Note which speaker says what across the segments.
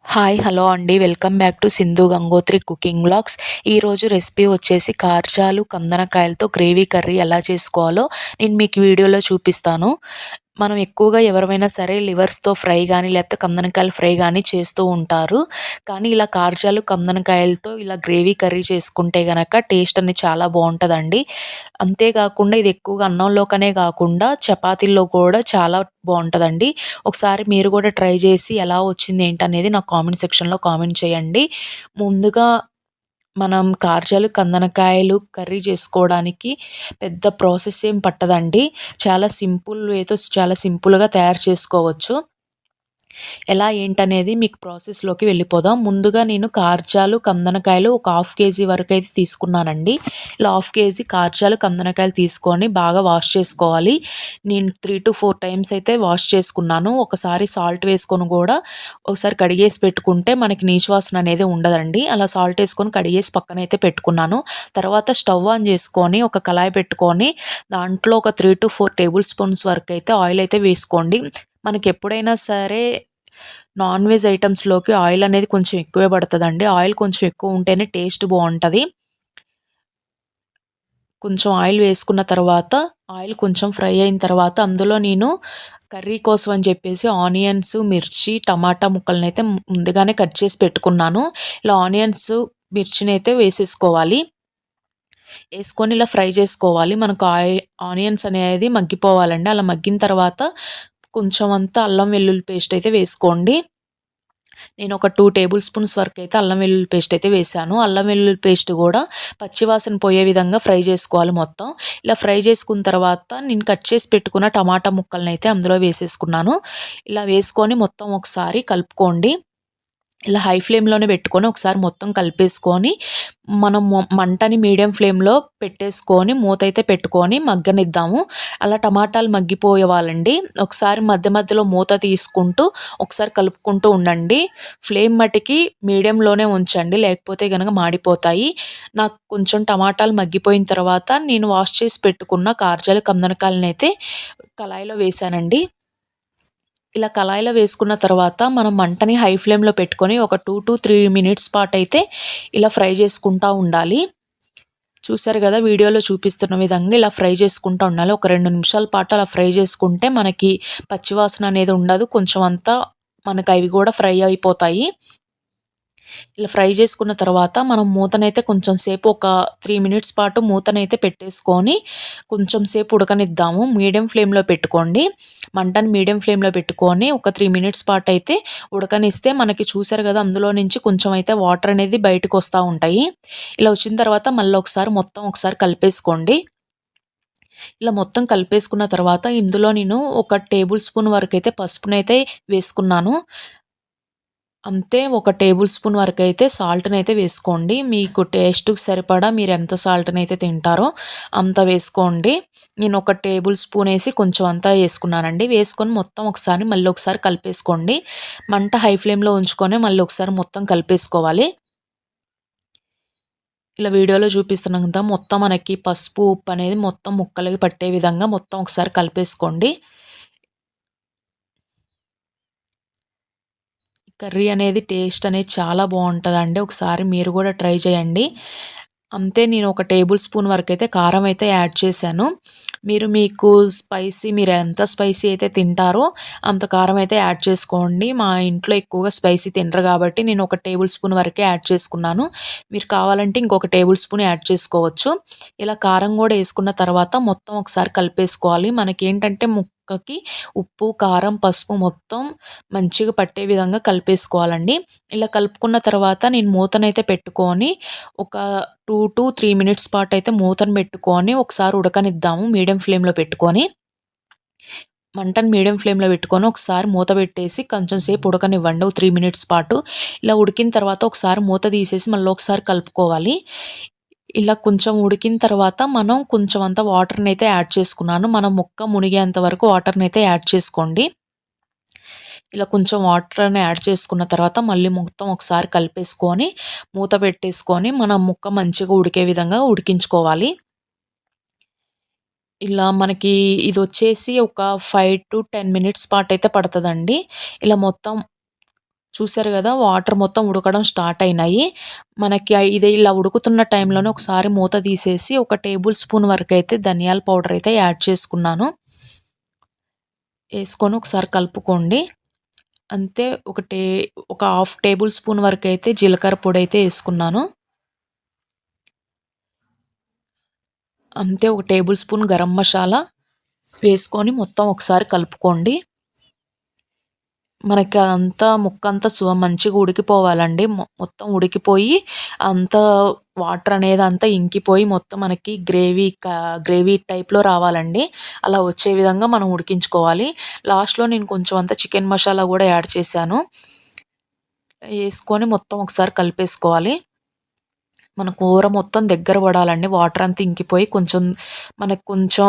Speaker 1: Hi hello అండి. Welcome back to Sindhu Gangotri cooking vlogs. ఈరోజు recipe వచ్చేసి కార్జాలు కందనకాయలతో గ్రేవీ కర్రీ ఎలా చేసుకోవాలో నేను మీకు వీడియోలో చూపిస్తాను. మనం ఎక్కువగా ఎవరైనా సరే లివర్స్‌తో ఫ్రై గానీ, లేకపోతే కందనకాయలు ఫ్రై గానీ చేస్తూ ఉంటారు. కానీ ఇలా కార్జాలు కందనకాయలతో ఇలా గ్రేవీ కర్రీ చేసుకుంటే గనక టేస్ట్ అనేది చాలా బావుంటదండి. అంతే కాకుండా ఇది ఎక్కువగా అన్నంలోకనే కాకుండా చపాతీల్లో కూడా చాలా బావుంటదండి. ఒకసారి మీరు కూడా ట్రై చేసి ఎలా వచ్చింది ఏంటనేది నాకు కామెంట్ సెక్షన్‌లో కామెంట్ చేయండి. ముందుగా మనం కార్జాలు, కందనకాయలు కర్రీ చేసుకోవడానికి పెద్ద ప్రాసెస్ ఏం పట్టదండి. చాలా సింపుల్ వేతో చాలా సింపుల్‌గా తయారు చేసుకోవచ్చు. ఎలా ఏంటనేది మీకు ప్రాసెస్‌లోకి వెళ్ళిపోదాం. ముందుగా నేను కార్జాలు, కందనకాయలు ఒక హాఫ్ కేజీ వరకైతే తీసుకున్నానండి. ఇలా హాఫ్ కేజీ కార్జాలు, కందనకాయలు తీసుకొని బాగా వాష్ చేసుకోవాలి. నేను 3-4 టైమ్స్ అయితే వాష్ చేసుకున్నాను. ఒకసారి సాల్ట్ వేసుకొని గూడా ఒకసారి కడిగేసి పెట్టుకుంటే మనకి నీచు వాసన అనేది ఉండదండి. అలా సాల్ట్ ఏసుకొని కడిగేసి పక్కనైతే పెట్టుకున్నాను. తర్వాత స్టవ్ ఆన్ చేసుకొని ఒక కళాయి పెట్టుకొని దాంట్లో ఒక 3-4 టేబుల్ స్పూన్స్ వరకైతే ఆయిల్ అయితే వేసుకోండి. మనకెప్పుడైనా సరే నాన్ వెజ్ ఐటెమ్స్‌లోకి ఆయిల్ అనేది కొంచెం ఎక్కువే పడతదండి. ఆయిల్ కొంచెం ఎక్కువ ఉంటేనే టేస్ట్ బావుంటది. కొంచెం ఆయిల్ వేసుకున్న తర్వాత, ఆయిల్ కొంచెం ఫ్రై అయిన తర్వాత అందులో నేను కర్రీ కోసం అని చెప్పేసి ఆనియన్స్, మిర్చి, టమాటా ముక్కలనైతే ముందుగానే కట్ చేసి పెట్టుకున్నాను. ఇలా ఆనియన్స్, మిర్చినైతే వేసేసుకోవాలి. ఏసుకొని ఇలా ఫ్రై చేసుకోవాలి. మనకు ఆనియన్స్ అనేది మగ్గిపోవాలండి. అలా మగ్గిన తర్వాత కొంచెం అంతా అల్లం వెల్లుల్లి పేస్ట్ అయితే వేసుకోండి. నేను ఒక 2 టేబుల్ స్పూన్స్ వరకైతే అల్లం వెల్లుల్లి పేస్ట్ అయితే వేశాను. అల్లం వెల్లుల్లి పేస్ట్ గూడా పచ్చివాసన పోయే విధంగా ఫ్రై చేసుకోవాలి మొత్తం. ఇలా ఫ్రై చేసుకున్న తర్వాత నేను కట్ చేసి పెట్టుకున్న టమాటా ముక్కలనైతే అందులో వేసేసుకున్నాను. ఇలా వేసుకొని మొత్తం ఒకసారి కలుపుకోండి. ఇలా హై ఫ్లేమ్‌లోనే పెట్టుకొని ఒకసారి మొత్తం కలిపేసుకొని, మనం మంటని మీడియం ఫ్లేమ్‌లో పెట్టేసుకొని మూతైతే పెట్టుకొని మగ్గనిద్దాము. అలా టమాటాలు మగ్గిపోయేవాళ్ళండి. ఒకసారి మధ్య మధ్యలో మూత తీసుకుంటూ ఒకసారి కలుపుకుంటూ ఉండండి. ఫ్లేమ్ మటికి మీడియంలోనే ఉంచండి. లేకపోతే గనక మాడిపోతాయి. నాకు కొంచెం టమాటాలు మగ్గిపోయిన తర్వాత నేను వాష్ చేసి పెట్టుకున్న కార్జాలు, కందనకాయలనైతే కళాయిలో వేశానండి. ఇలా కళాయిలో వేసుకున్న తర్వాత మనం మంటని హై ఫ్లేమ్‌లో పెట్టుకొని ఒక 2-3 మినిట్స్ పాటైతే ఇలా ఫ్రై చేసుకుంటా ఉండాలి. చూసారు గదా! వీడియోలో చూపిస్తున్న విధంగా ఇలా ఫ్రై చేసుకుంటా ఉండాలి. ఒక 2 నిమిషాల పాటు అలా ఫ్రై చేసుకుంటే మనకి పచ్చివాసన అనేది ఉండదు. కొంచెం అంతా మనకవి గూడా ఫ్రై అయిపోతాయి. ఇలా ఫ్రై చేసుకున్న తర్వాత మనం మూతనైతే కొంచెం సేపు ఒక 3 మినిట్స్ పాటు మూతనైతే పెట్టేసుకొని కొంచెం సేపు ఉడకనిద్దాము. మీడియం ఫ్లేమ్‌లో పెట్టుకోండి. మంటని మీడియం ఫ్లేమ్‌లో పెట్టుకొని ఒక 3 మినిట్స్ పాటైతే ఉడకనిస్తే మనకి చూసారు గదా! అందులో నుంచి కొంచెం అయితే వాటర్ అనేది బయటకొస్తా ఉంటాయి. ఇలా వచ్చిన తర్వాత మళ్ళీ ఒకసారి మొత్తం ఒకసారి కలిపేసుకోండి. ఇలా మొత్తం కలిపేసుకున్న తర్వాత ఇందులో నేను ఒక టేబుల్ స్పూన్ వరకైతే పసుపునైతే వేసుకున్నాను. అంతే ఒక టేబుల్ స్పూన్ వరకైతే సాల్ట్‌నైతే వేసుకోండి. మీకు టేస్ట్‌కి సరిపడా మీరెంత సాల్ట్‌నైతే తింటారో అంత వేసుకోండి. నేను ఒక టేబుల్ స్పూనేసి కొంచెం అంతా వేసుకున్నానండి. వేసుకొని మొత్తం ఒకసారి మళ్ళీ ఒకసారి కలిపేసుకోండి. మంట హై ఫ్లేమ్‌లో ఉంచుకొని మళ్ళీ ఒకసారి మొత్తం కలిపేసుకోవాలి. ఇలా వీడియోలో చూపిస్తున్నాం కదా! మొత్తం మనకి పసుపు, ఉప్పు అనేది మొత్తం ముక్కలకి పట్టే విధంగా మొత్తం ఒకసారి కలిపేసుకోండి. కర్రీ అనేది టేస్ట్ అనేది చాలా బావుంటదండి. ఒకసారి మీరు గూడా ట్రై చేయండి. అంతే నేను ఒక టేబుల్ స్పూన్ వరకైతే కారం అయితే యాడ్ చేశాను. మీకు స్పైసీ మీరెంత స్పైసీ అయితే తింటారో అంత కారం అయితే యాడ్ చేసుకోండి. మా ఇంట్లో ఎక్కువగా స్పైసీ తినరు కాబట్టి నేను ఒక టేబుల్ స్పూన్ వరకే యాడ్ చేసుకున్నాను. మీరు కావాలంటే ఇంకొక టేబుల్ స్పూన్ యాడ్ చేసుకోవచ్చు. ఇలా కారం గూడా యేసుకున్న తర్వాత మొత్తం ఒకసారి కలిపేసుకోవాలి. మనకేంటంటే ముక్కకి ఉప్పు, కారం, పసుపు మొత్తం మంచిగా పట్టే విధంగా కలిపేసుకోవాలండి. ఇలా కలుపుకున్న తర్వాత నేను మూతనైతే పెట్టుకొని ఒక 2-3 మినిట్స్ పాటైతే మూతను పెట్టుకొని ఒకసారి ఉడకనిద్దాము మీడియం ఫ్లేమ్‌లో పెట్టుకొని. మంటను మీడియం ఫ్లేమ్‌లో పెట్టుకొని ఒకసారి మూత పెట్టేసి కొంచెం సేపు ఉడకనివ్వండి. ఒక 3 మినిట్స్ పాటు. ఇలా ఉడికిన తర్వాత ఒకసారి మూత తీసేసి మళ్ళీ ఒకసారి కలుపుకోవాలి. ఇలా కొంచెం ఉడికిన తర్వాత మనం కొంచెం అంతా వాటర్‌నైతే యాడ్ చేసుకున్నాను. మనం ముక్క మునిగేంత వరకు వాటర్‌నైతే యాడ్ చేసుకోండి. ఇలా కొంచెం వాటర్‌ని యాడ్ చేసుకున్న తర్వాత మళ్ళీ మొత్తం ఒకసారి కలిపేసుకొని, మూత పెట్టేసుకొని మన ముక్క మంచిగా ఉడికే విధంగా ఉడికించుకోవాలి. ఇలా మనకి ఇదొచ్చేసి ఒక 5-10 మినిట్స్ పాటైతే పడతదండి. ఇలా మొత్తం చూసారు గదా! వాటర్ మొత్తం ఉడకడం స్టార్ట్ అయినాయి. మనకి ఇది ఇలా ఉడుకుతున్న టైంలోనే ఒకసారి మూత తీసేసి ఒక టేబుల్ స్పూన్ వరకైతే ధనియాల పౌడర్ అయితే యాడ్ చేసుకున్నాను. ఏసుకొని ఒకసారి కలుపుకోండి. అంతే ఒక హాఫ్ టేబుల్ స్పూన్ వరకైతే జీలకర్ర పొడైతే ఏసుకున్నాను. అంతే ఒక టేబుల్ స్పూన్ గరం మసాలా వేసుకొని మొత్తం ఒకసారి కలుపుకోండి. మనకి అదంతా ముక్కంతా మంచిగా ఉడికిపోవాలండి. మొత్తం ఉడికిపోయి అంతా వాటర్ అనేది అంతా ఇంకిపోయి మొత్తం మనకి గ్రేవీ టైప్‌లో రావాలండి. అలా వచ్చే విధంగా మనం ఉడికించుకోవాలి. లాస్ట్‌లో నేను కొంచెం అంతా చికెన్ మసాలా గూడా యాడ్ చేశాను. ఏసుకొని మొత్తం ఒకసారి కలిపేసుకోవాలి. మన కూర మొత్తం దగ్గర పడాలండి. వాటర్ అంతా ఇంకిపోయి మనకు కొంచెం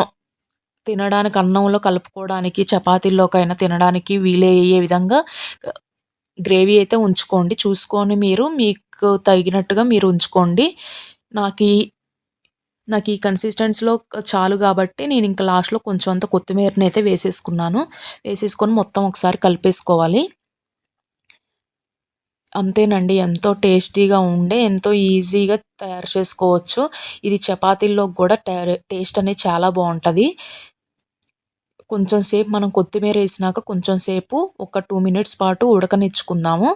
Speaker 1: తినడానికి అన్నంలో కలుపుకోవడానికి, చపాతీల్లోకైనా తినడానికి వీలయ్యే విధంగా గ్రేవీ అయితే ఉంచుకోండి. చూసుకొని మీకు తగినట్టుగా మీరు ఉంచుకోండి. నాకీ నాకీ కన్సిస్టెన్సీలో చాలు గాబట్టి నేనింక లాస్ట్‌లో కొంచెం అంత కొత్తిమీరనైతే వేసేసుకున్నాను. వేసేసుకొని మొత్తం ఒకసారి కలిపేసుకోవాలి. అంతేనండి. ఎంతో టేస్టీగా ఉండే, ఎంతో ఈజీగా తయారు చేసుకోవచ్చు. ఇది చపాతీల్లోకి గూడా టేస్ట్ అనేది చాలా బావుంటది. కొంచెం సేపు మనం కొత్తిమీరేసినాక కొంచెం సేపు ఒక 2 మినిట్స్ పాటు ఉడకనిచ్చుకుందాము.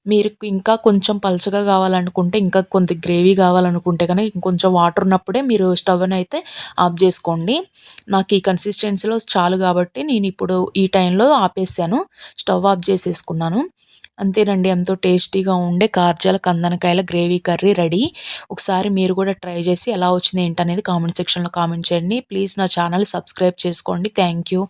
Speaker 1: మీరు ఇంకా కొంచెం పలచగా కావాలనుకుంటే, ఇంకా కొంత గ్రేవీ కావాలనుకుంటే గనక ఇంకొంచెం వాటర్ ఉన్నప్పుడే మీరు స్టవ్‌నైతే ఆఫ్ జేసుకోండి. నాకు ఈ కన్సిస్టెన్సీలో చాలు గాబట్టి నేనిప్పుడు ఈ టైంలో ఆపేసాను. Stove off జేసేసుకున్నాను. అంతేనండి. ఎంతో టేస్టీగా ఉండే కార్జాల కందనకాయల గ్రేవీ కర్రీ రెడీ. ఒకసారి మీరు కూడా ట్రై చేసి ఎలా వచ్చింది ఏంటనేది కామెంట్ సెక్షన్‌లో కామెంట్ చేయండి. ప్లీజ్ నా ఛానల్ సబ్స్క్రైబ్ చేసుకోండి. Thank you.